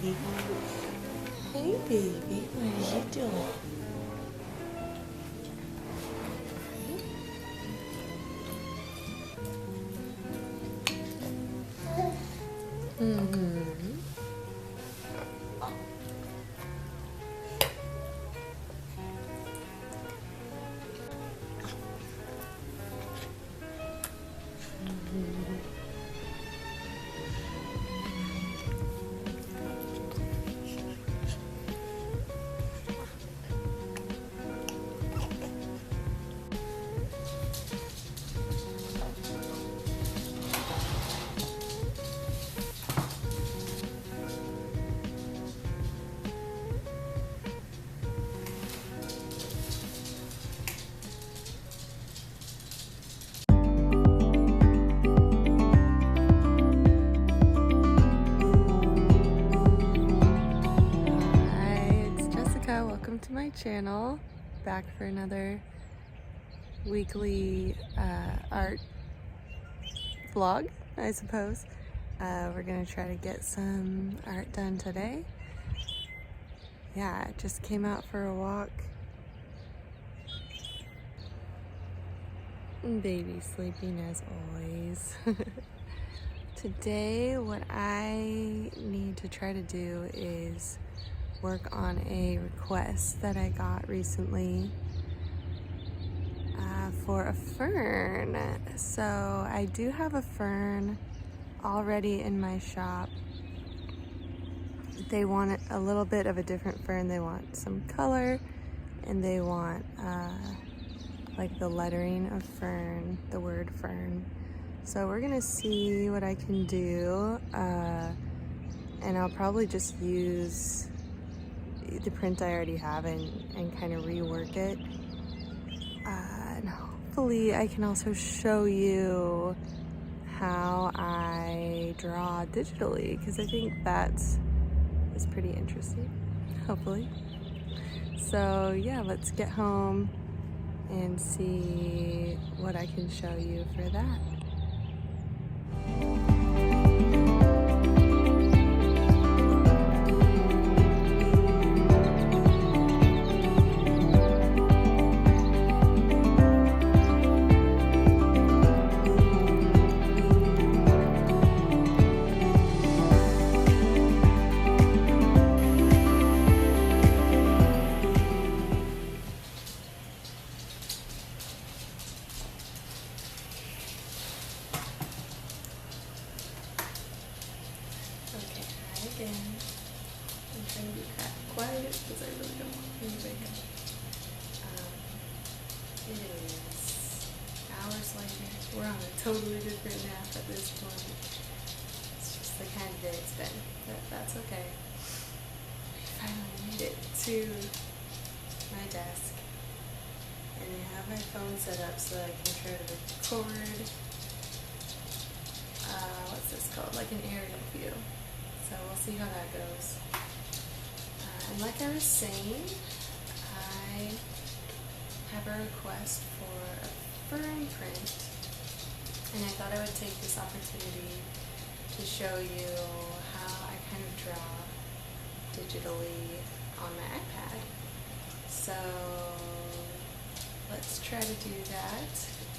baby. Hey, baby. What are you doing? Mm-hmm. Welcome to my channel, back for another weekly art vlog, I suppose. We're gonna try to get some art done today. Yeah, just came out for a walk. Baby sleeping as always. Today what I need to try to do is work on a request that I got recently for a fern. So I do have a fern already in my shop. They want a little bit of a different fern. They want some color, and they want like the lettering of fern, the word fern. So we're gonna see what I can do, and I'll probably just use the print I already have and kind of rework it. And hopefully I can also show you how I draw digitally, because I think that's pretty interesting, hopefully. So yeah, let's get home and see what I can show you for that. Again, I'm trying to be quiet because I really don't want anybody here. It is hours later. We're on a totally different nap at this point. It's just the kind of day it's been, but that's okay. We finally made it to my desk, and I have my phone set up so that I can try to record, what's this called, like an aerial view. So we'll see how that goes. And like I was saying, I have a request for a Fern print, and I thought I would take this opportunity to show you how I kind of draw digitally on my iPad. So let's try to do that.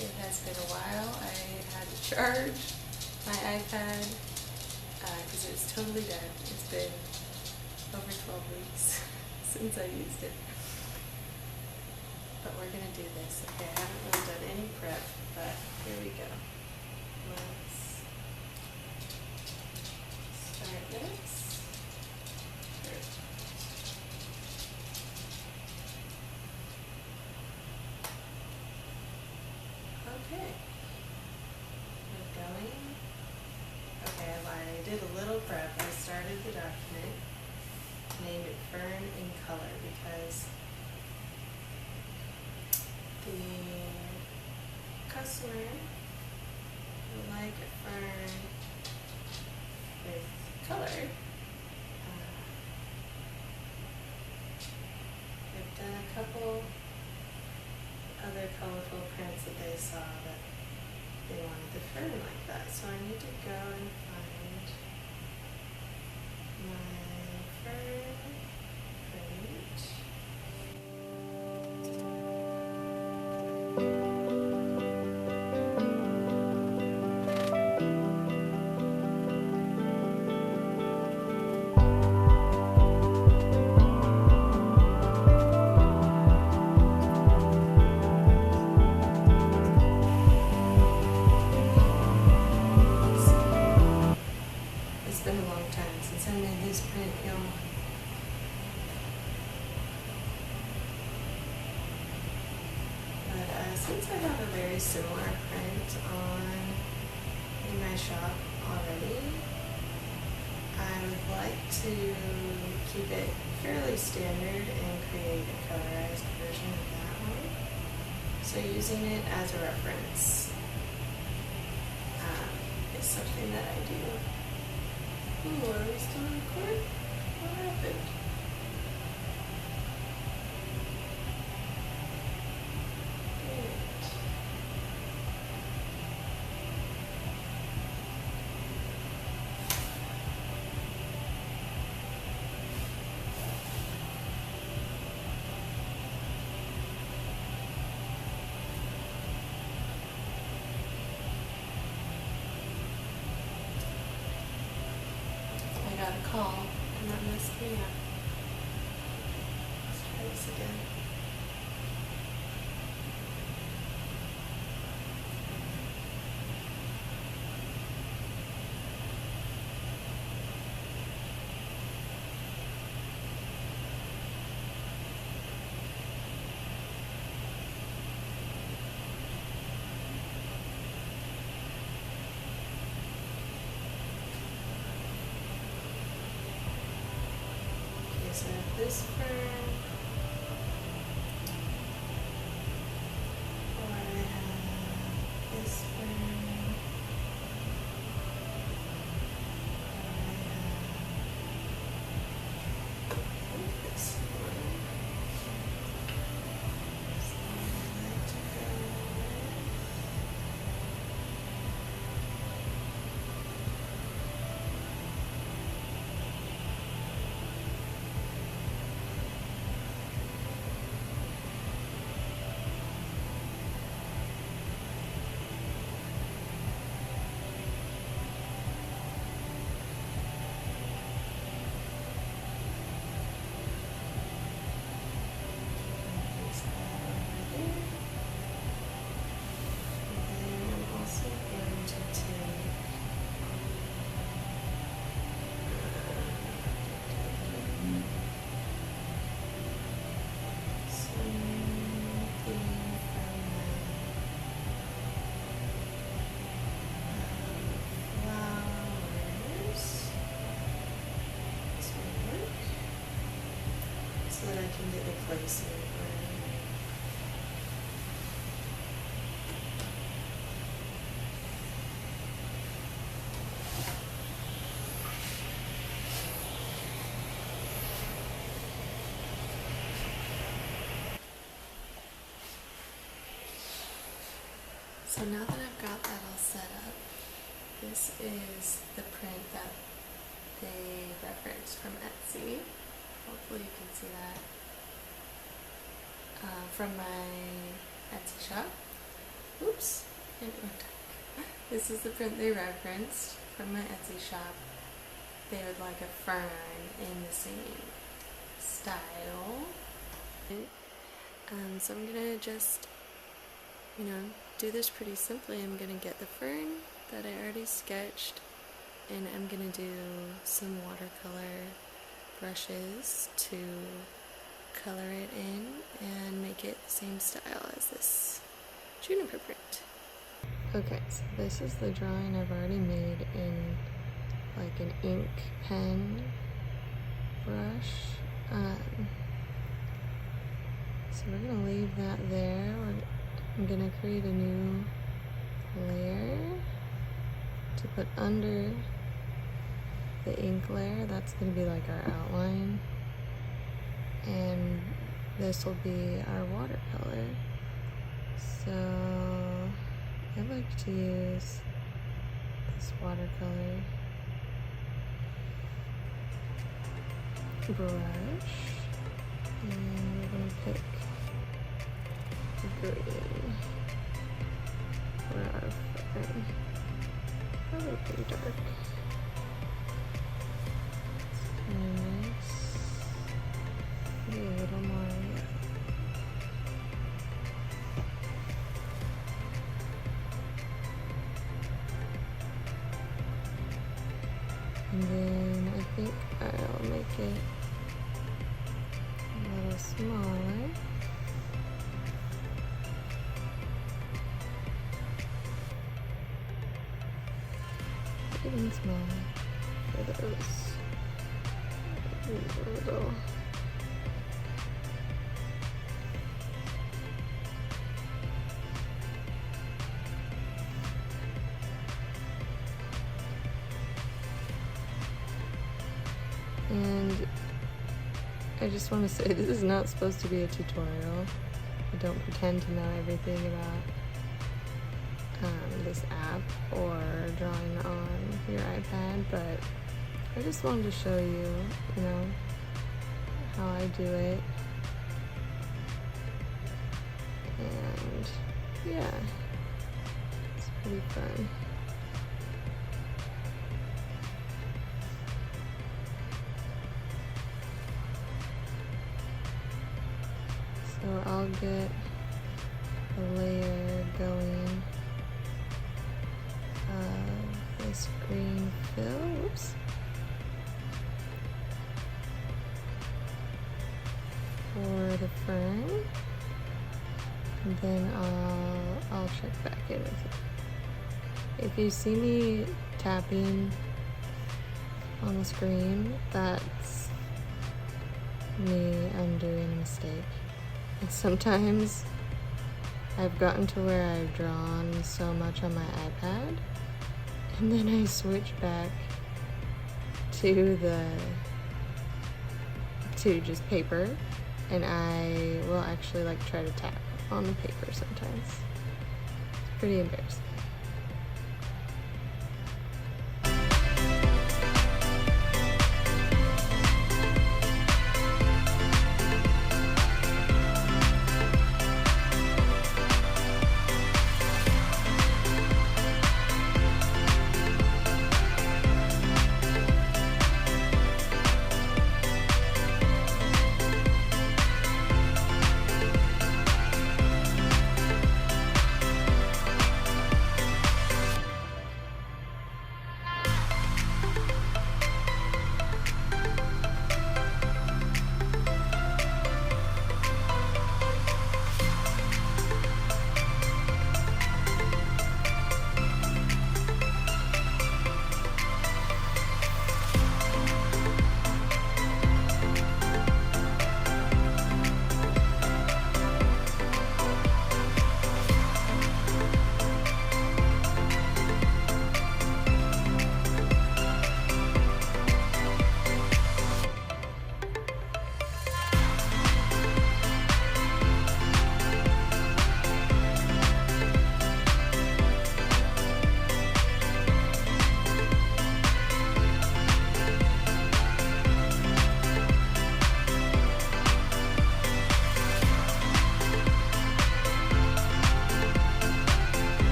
It has been a while. I had to charge my iPad because it's totally dead. It's been over 12 weeks since I used it. But we're gonna do this. Okay, I haven't really done any prep, but here we go. Let's start this. Okay. We're going. Okay, I did a little prep. I started the document, named it Fern in Color, because the customer would like a fern with color. I've done a couple other colorful prints that they saw that they wanted the fern like that. So I need to go and find my since I have a very similar print in my shop already, I would like to keep it fairly standard and create a colorized version of that one. So using it as a reference is something that I do. Ooh, are we still recording? What happened? I got a call and that messed me up. Let's try this again. So I have this fern, or I have this fern, or I have this one. So I like to go with so that I can get the placement right. So now that I've got that all set up, this is the print that they referenced from Etsy. Hopefully you can see that from my Etsy shop. Oops, this is the print they referenced from my Etsy shop. They would like a fern in the same style. So I'm gonna just, do this pretty simply. I'm gonna get the fern that I already sketched, and I'm gonna do some watercolor brushes to color it in and make it the same style as this juniper print. Okay, so this is the drawing I've already made in like an ink pen brush. So we're gonna leave that there. I'm gonna create a new layer to put under the ink layer. That's gonna be like our outline, and this will be our watercolor. So I like to use this watercolor brush, and we're gonna pick green for our fern. Probably pretty dark. Nice. Maybe a little more yellow. And then I think I'll make it a little smaller. even smaller for those little. And I just want to say this is not supposed to be a tutorial. I don't pretend to know everything about this app or drawing on your iPad, but I just wanted to show you, you know, how I do it. And yeah, it's pretty fun. So I'll get a layer going of this green fill. Whoops. For the fern, and then I'll check back in with you. If you see me tapping on the screen, that's me undoing a mistake. And sometimes I've gotten to where I've drawn so much on my iPad, and then I switch back to just paper, and I will actually like try to tap on the paper sometimes. It's pretty embarrassing.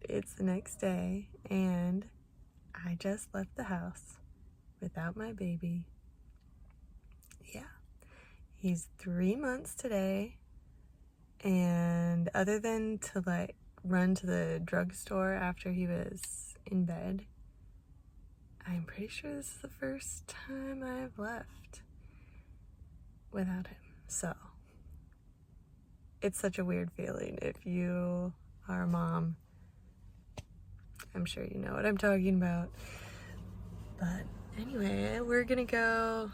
It's the next day, and I just left the house without my baby. Yeah, he's 3 months today, and other than to like run to the drugstore after he was in bed, I'm pretty sure this is the first time I've left without him. So it's such a weird feeling. If you are a mom, I'm sure you know what I'm talking about. But anyway, we're gonna go,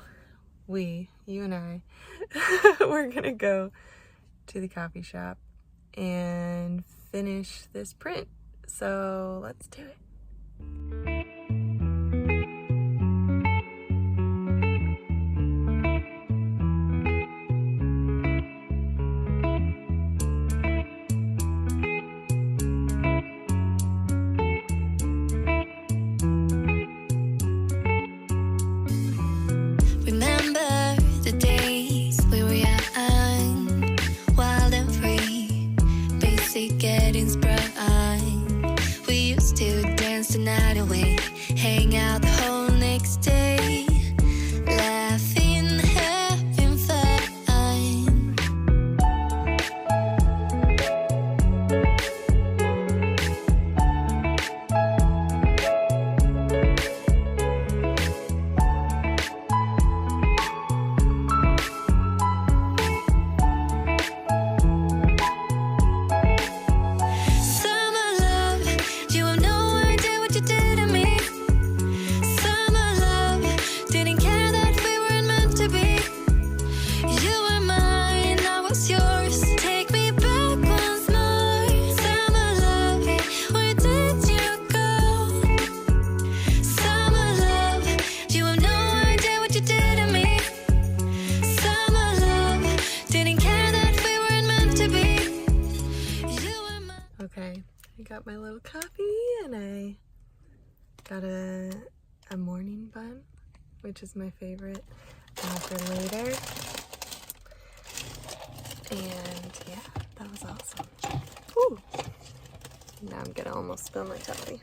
you and I, we're gonna go to the coffee shop and finish this print. So let's do it. Hang out the whole next day, laughing, having fun. was yours. Take me back once more. Summer love, where did you go? Summer love, you have no idea what you did to me. Summer love, didn't care that we weren't meant to be. You were my... Okay, I got my little coffee and I got a morning bun, which is my favorite for later. And yeah, that was awesome. Ooh. Now I'm gonna almost spill my coffee.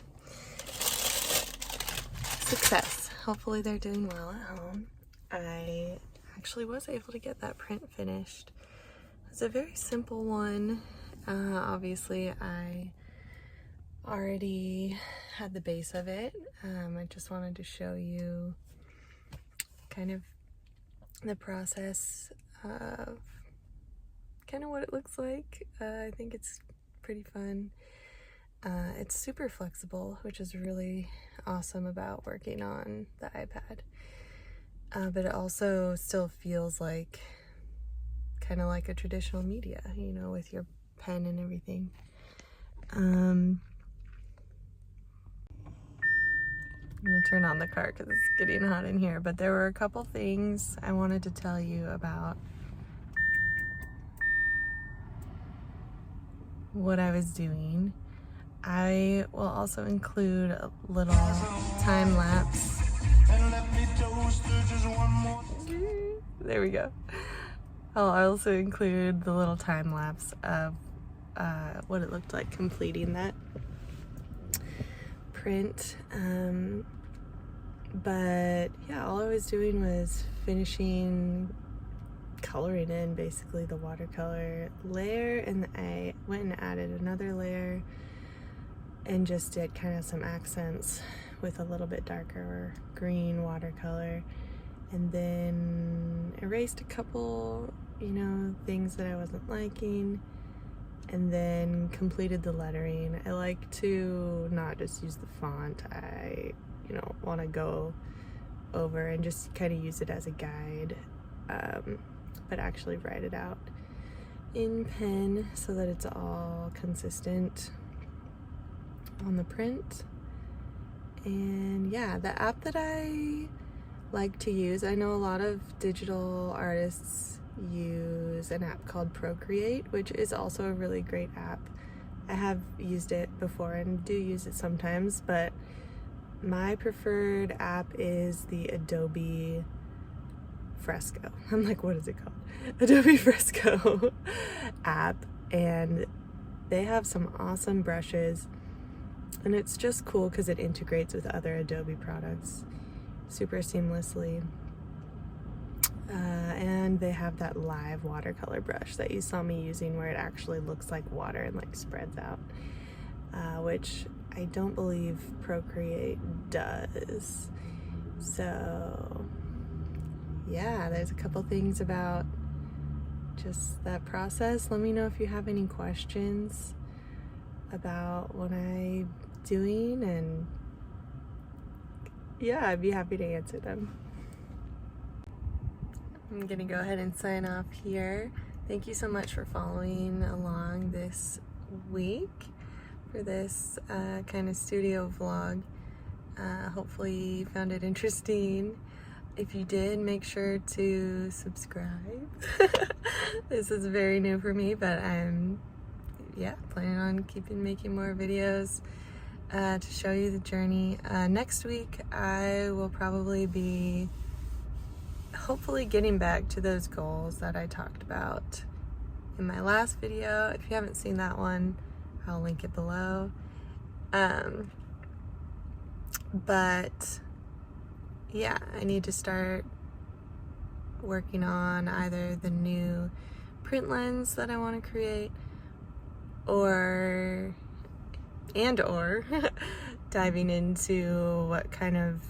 Success. Hopefully they're doing well at home. I actually was able to get that print finished. It's a very simple one. Obviously I already had the base of it. I just wanted to show you kind of the process of kind of what it looks like. I think it's pretty fun. It's super flexible, which is really awesome about working on the iPad. But it also still feels like kind of like a traditional media, you know, with your pen and everything. I'm gonna turn on the car because it's getting hot in here, but there were a couple things I wanted to tell you about what I was doing. I will also include a little time lapse. There we go. I'll also include the little time lapse of what it looked like completing that print. But yeah, all I was doing was finishing coloring in basically the watercolor layer, and I went and added another layer and just did kind of some accents with a little bit darker green watercolor, and then erased a couple, you know, things that I wasn't liking, and then completed the lettering. I like to not just use the font. I, you know, want to go over and just kind of use it as a guide, but actually write it out in pen so that it's all consistent on the print. And yeah, the app that I like to use, I know a lot of digital artists use an app called Procreate, which is also a really great app. I have used it before and do use it sometimes, but my preferred app is the Adobe Fresco. I'm like, what is it called? Adobe Fresco app, and they have some awesome brushes, and it's just cool because it integrates with other Adobe products super seamlessly. And they have that live watercolor brush that you saw me using where it actually looks like water and like spreads out, which I don't believe Procreate does. So yeah, there's a couple things about just that process. Let me know if you have any questions about what I'm doing, and yeah, I'd be happy to answer them. I'm gonna go ahead and sign off here. Thank you so much for following along this week for this kind of studio vlog. Hopefully you found it interesting. If you did, make sure to subscribe. This is very new for me, but I'm planning on making more videos to show you the journey. Next week I will probably be hopefully getting back to those goals that I talked about in my last video. If you haven't seen that one, I'll link it below. But yeah, I need to start working on either the new print lens that I want to create, or diving into what kind of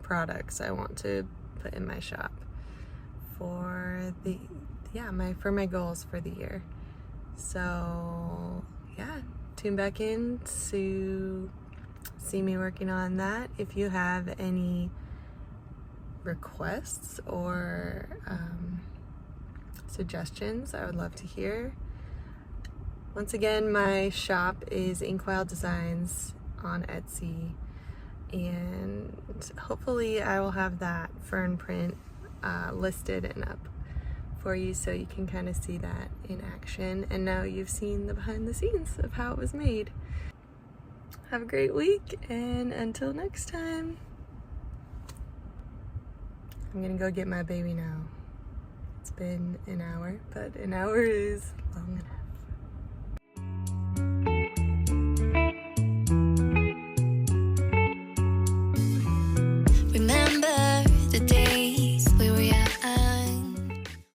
products I want to put in my shop for my goals for the year. So yeah, tune back in to see me working on that. If you have any requests or suggestions. I would love to hear. Once again, my shop is inkwilddesigns on Etsy, and hopefully I will have that Fern Print listed and up for you so you can kind of see that in action. And now you've seen the behind the scenes of how it was made. Have a great week, and until next time. I'm gonna go get my baby now. It's been an hour, but an hour is long enough.